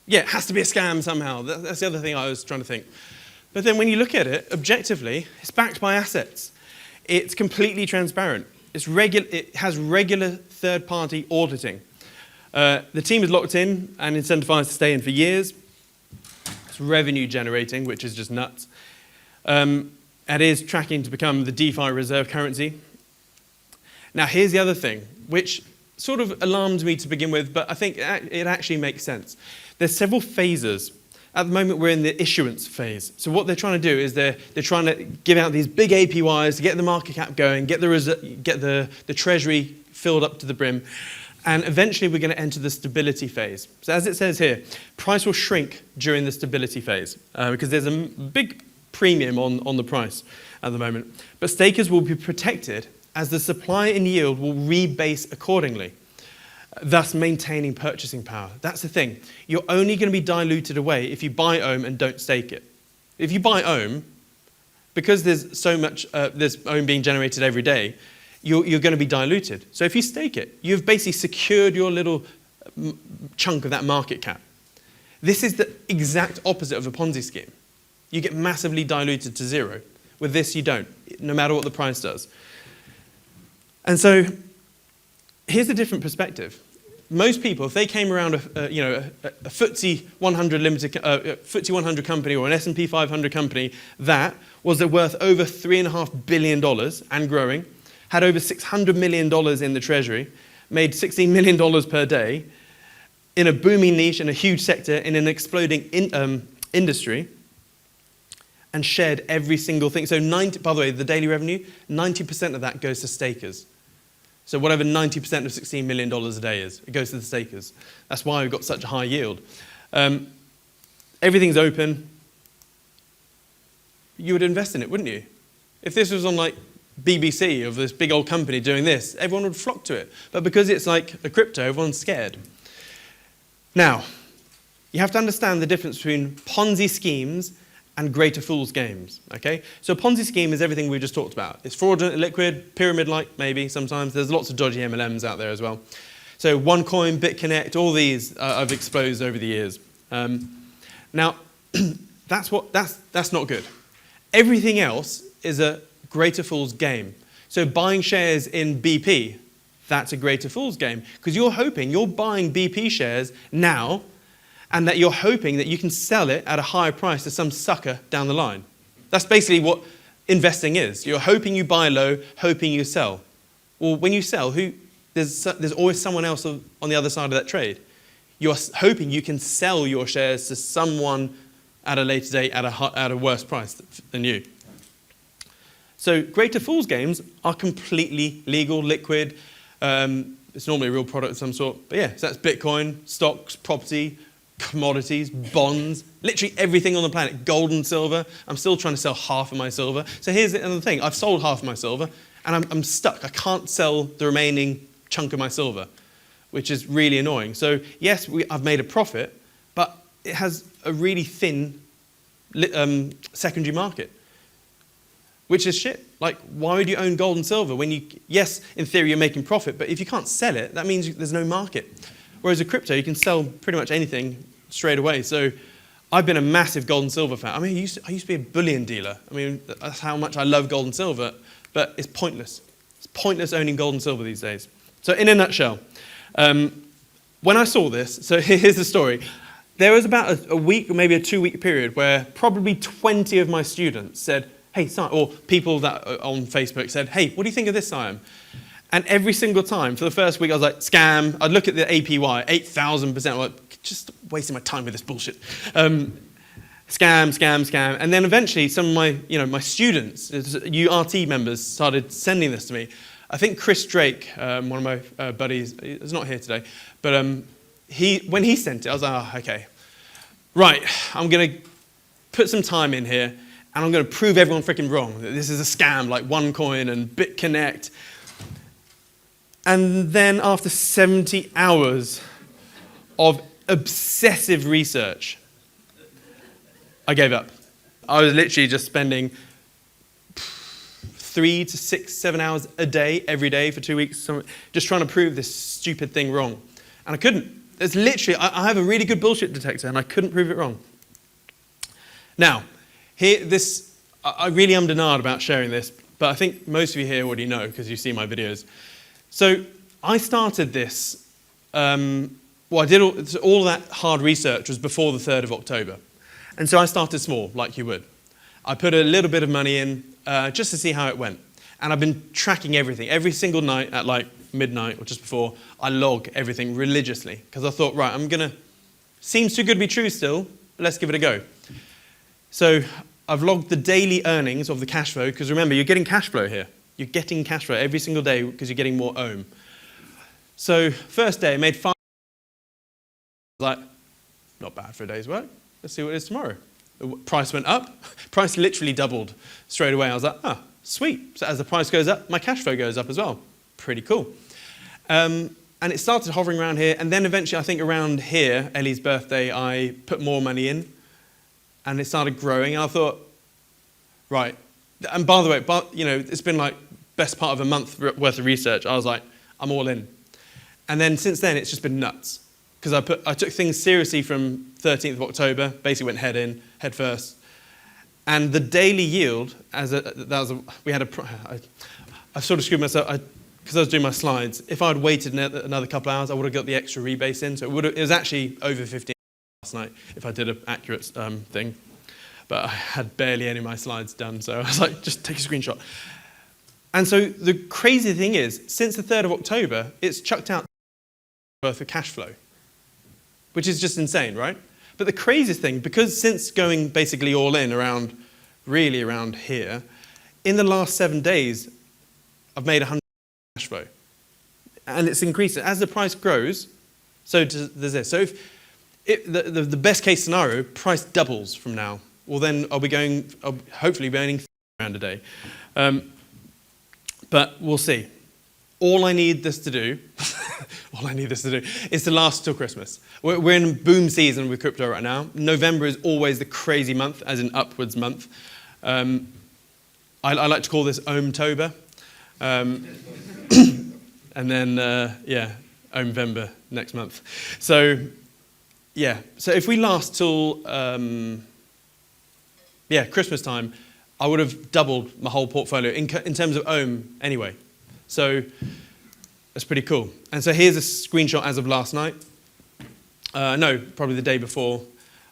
Yeah, it has to be a scam somehow. That's the other thing I was trying to think. But then when you look at it, objectively, it's backed by assets. It's completely transparent. It has regular third-party auditing. The team is locked in and incentivized to stay in for years. It's revenue generating, which is just nuts. It is tracking to become the DeFi reserve currency. Now, here's the other thing, which sort of alarmed me to begin with, but I think it actually makes sense. There's several phases. At the moment, we're in the issuance phase. So what they're trying to do is they're trying to give out these big APYs to get the market cap going, get the treasury filled up to the brim, and eventually we're going to enter the stability phase. So as it says here, price will shrink during the stability phase because there's a big premium on the price at the moment. But stakers will be protected as the supply and yield will rebase accordingly, thus maintaining purchasing power. That's the thing. You're only going to be diluted away if you buy OHM and don't stake it. If you buy OHM, because there's so much, there's OHM being generated every day, you're going to be diluted. So if you stake it, you've basically secured your little chunk of that market cap. This is the exact opposite of a Ponzi scheme. You get massively diluted to zero. With this, you don't, no matter what the price does. And so here's a different perspective. Most people, if they came around a FTSE 100 FTSE 100 company or an S&P 500 company that was worth over $3.5 billion and growing, had over $600 million in the treasury, made $16 million per day, in a booming niche, in a huge sector, in an exploding industry, and shared every single thing. So by the way, the daily revenue, 90% of that goes to stakers. So whatever 90% of $16 million a day is, it goes to the stakers. That's why we've got such a high yield. Everything's open. You would invest in it, wouldn't you? If this was on like BBC of this big old company doing this, everyone would flock to it. But because it's like a crypto, everyone's scared. Now, you have to understand the difference between Ponzi schemes and greater fool's games, okay? So a Ponzi scheme is everything we just talked about. It's fraudulent, liquid, pyramid-like maybe sometimes. There's lots of dodgy MLMs out there as well. So OneCoin, BitConnect, all these I've exposed over the years. Now, that's not good. Everything else is a greater fool's game. So buying shares in BP, that's a greater fool's game because you're buying BP shares now and that you're hoping that you can sell it at a higher price to some sucker down the line. That's basically what investing is. You're hoping you buy low, hoping you sell. Well, when you sell, there's always someone else on the other side of that trade. You're hoping you can sell your shares to someone at a later date at a worse price than you. So greater fool's games are completely legal, liquid. It's normally a real product of some sort. But yeah, so that's Bitcoin, stocks, property, commodities, bonds, literally everything on the planet, gold and silver. I'm still trying to sell half of my silver. So here's another thing. I've sold half of my silver and I'm stuck. I can't sell the remaining chunk of my silver, which is really annoying. So yes, I've made a profit, but it has a really thin secondary market, which is shit. Like, why would you own gold and silver when yes, in theory you're making profit, but if you can't sell it, that means there's no market. Whereas a crypto, you can sell pretty much anything straight away. So I've been a massive gold and silver fan. I mean, I used to be a bullion dealer. I mean, that's how much I love gold and silver, but it's pointless. It's pointless owning gold and silver these days. So in a nutshell, when I saw this, so here's the story. There was about a week or maybe a 2-week period where probably 20 of my students said, hey, Siam, or people that on Facebook said, hey, what do you think of this, Siam? And every single time, for the first week, I was like, scam. I'd look at the APY, 8,000%. I'm like, just wasting my time with this bullshit. Scam. And then eventually, some of my students, URT members, started sending this to me. I think Chris Drake, one of my buddies, he's not here today, but when he sent it, I was like, oh, okay. Right, I'm going to put some time in here, and I'm going to prove everyone freaking wrong, that this is a scam like OneCoin and BitConnect. And then after 70 hours of obsessive research, I gave up. I was literally just spending 3 to 6, 7 hours a day, every day for 2 weeks, just trying to prove this stupid thing wrong. And I couldn't. It's literally, I have a really good bullshit detector and I couldn't prove it wrong. Now, I really am denied about sharing this, but I think most of you here already know because you see my videos. So I started this, I did all that hard research was before the 3rd of October. And so I started small, like you would. I put a little bit of money in just to see how it went. And I've been tracking everything. Every single night at like midnight or just before, I log everything religiously. Because I thought, right, seems too good to be true still, let's give it a go. So I've logged the daily earnings of the cash flow, because remember, you're getting cash flow here. You're getting cash flow every single day because you're getting more ohm. So first day, I made 5. Like, not bad for a day's work. Let's see what it is tomorrow. The price went up. Price literally doubled straight away. I was like, sweet. So as the price goes up, my cash flow goes up as well. Pretty cool. And it started hovering around here. And then eventually, I think around here, Ellie's birthday, I put more money in. And it started growing. And I thought, right. And by the way, it's been like best part of a month worth of research. I was like, I'm all in. And then since then, it's just been nuts. Because I took things seriously from 13th of October, basically went head first. And the daily yield, I sort of screwed myself, because I was doing my slides. If I'd waited another couple of hours, I would have got the extra rebase in. So it was actually over 15 last night if I did an accurate thing. But I had barely any of my slides done, so I was like, just take a screenshot. And so the crazy thing is, since the 3rd of October, it's chucked out worth of cash flow, which is just insane, right? But the craziest thing, because since going basically all in around here, in the last 7 days, I've made 100 cash flow. And it's increasing. As the price grows, so does this. So if the best case scenario, price doubles from now, well then I'll hopefully be earning £3,000 a day. But we'll see. All I need this to do is to last till Christmas. We're in boom season with crypto right now. November is always the crazy month, as in upwards month. I like to call this Ohm-tober. And then, Ohm-vember next month. So, so if we last till, Christmas time, I would have doubled my whole portfolio in terms of Ohm anyway. So that's pretty cool. And so here's a screenshot as of last night. Probably the day before.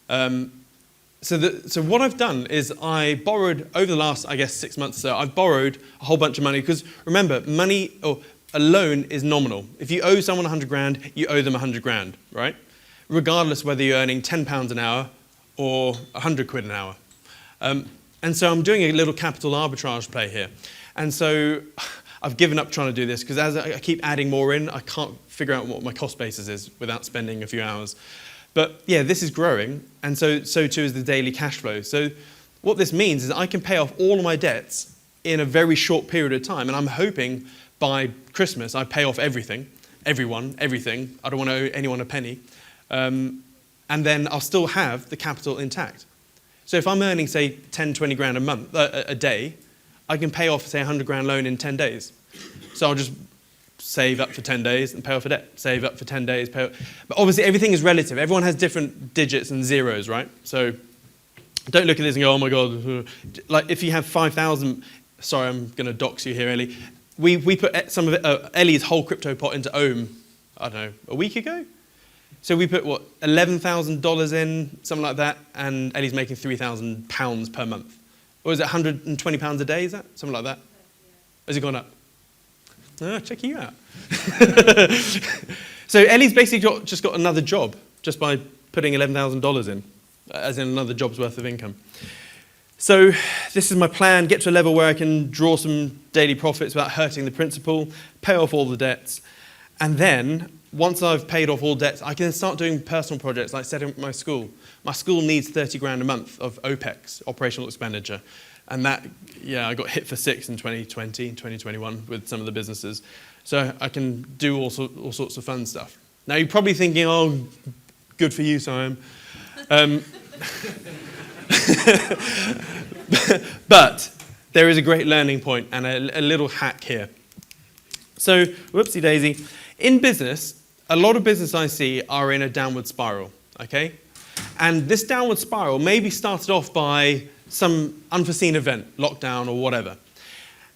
So what I've done is I borrowed, over the last, 6 months or so, I've borrowed a whole bunch of money. Because remember, money, or a loan is nominal. If you owe someone 100 grand, you owe them 100 grand, right? Regardless whether you're earning £10 an hour or 100 quid an hour. And so I'm doing a little capital arbitrage play here. And so I've given up trying to do this because as I keep adding more in, I can't figure out what my cost basis is without spending a few hours. But yeah, this is growing, and so too is the daily cash flow. So what this means is I can pay off all of my debts in a very short period of time, and I'm hoping by Christmas I pay off everything. I don't want to owe anyone a penny. And then I'll still have the capital intact. So if I'm earning, say, 10, 20 grand a day, I can pay off, say, 100 grand loan in 10 days. So I'll just save up for 10 days and pay off a debt. Save up for 10 days, pay off. But obviously everything is relative. Everyone has different digits and zeros, right? So don't look at this and go, oh my God. Like if you have 5,000, sorry, I'm going to dox you here, Ellie. We put some of it, Ellie's whole crypto pot into Ohm, I don't know, a week ago? So we put, $11,000 in, something like that, and Ellie's making £3,000 per month. Or is it £120 a day, is that? Something like that? Has it gone up? Check you out. So Ellie's basically just got another job just by putting $11,000 in, as in another job's worth of income. So this is my plan, get to a level where I can draw some daily profits without hurting the principal, pay off all the debts, and then once I've paid off all debts, I can start doing personal projects like setting up my school. My school needs 30 grand a month of OPEX, operational expenditure. And that, I got hit for 6 in 2020, 2021 with some of the businesses. So I can do all sorts of fun stuff. Now you're probably thinking, oh, good for you, Simon. But there is a great learning point and a little hack here. So, whoopsie daisy. In business, a lot of business I see are in a downward spiral, okay? And this downward spiral maybe started off by some unforeseen event, lockdown or whatever.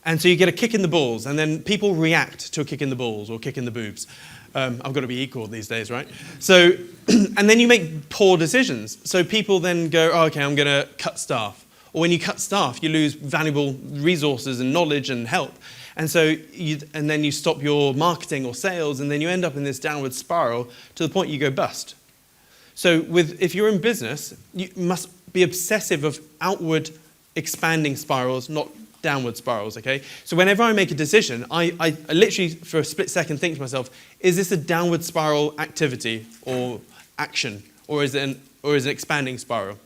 And so you get a kick in the balls, and then people react to a kick in the balls or kick in the boobs. I've got to be equal these days, right? So, and then you make poor decisions. So people then go, oh, okay, I'm going to cut staff. Or when you cut staff, you lose valuable resources and knowledge and help. And so, and then you stop your marketing or sales, and then you end up in this downward spiral to the point you go bust. So if you're in business, you must be obsessive of outward expanding spirals, not downward spirals, okay? So whenever I make a decision, I literally, for a split second, think to myself, is this a downward spiral activity or action, or is it an expanding spiral?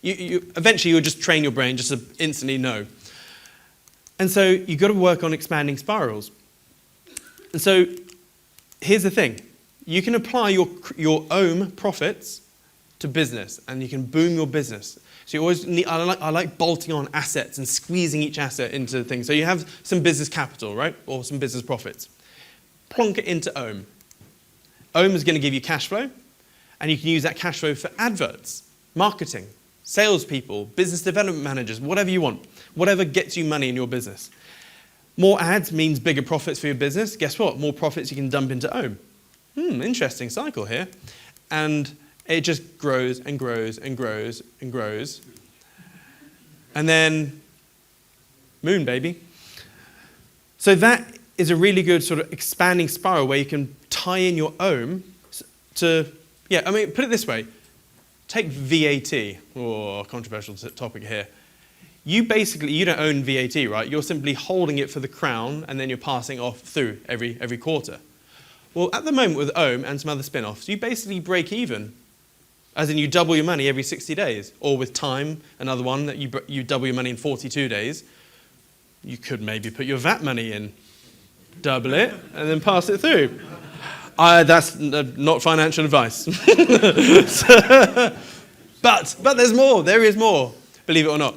Eventually, you'll just train your brain just to instantly know. And so you've got to work on expanding spirals. And so here's the thing. You can apply your own profits to business, and you can boom your business. So you always need, I like bolting on assets and squeezing each asset into things. So you have some business capital, right? Or some business profits. Plonk it into Ohm. Ohm is going to give you cash flow, and you can use that cash flow for adverts, marketing, salespeople, business development managers, whatever you want. Whatever gets you money in your business. More ads means bigger profits for your business. Guess what? More profits you can dump into Ohm. Interesting cycle here. And it just grows and grows and grows and grows. And then, moon, baby. So that is a really good sort of expanding spiral where you can tie in your Ohm to, put it this way. Take VAT, controversial topic here. You don't own VAT, right? You're simply holding it for the crown, and then you're passing off through every quarter. Well, at the moment with Ohm and some other spin-offs, you basically break even. As in, you double your money every 60 days. Or with Time, another one, that you double your money in 42 days. You could maybe put your VAT money in, double it, and then pass it through. That's not financial advice. But there's more. There is more, believe it or not.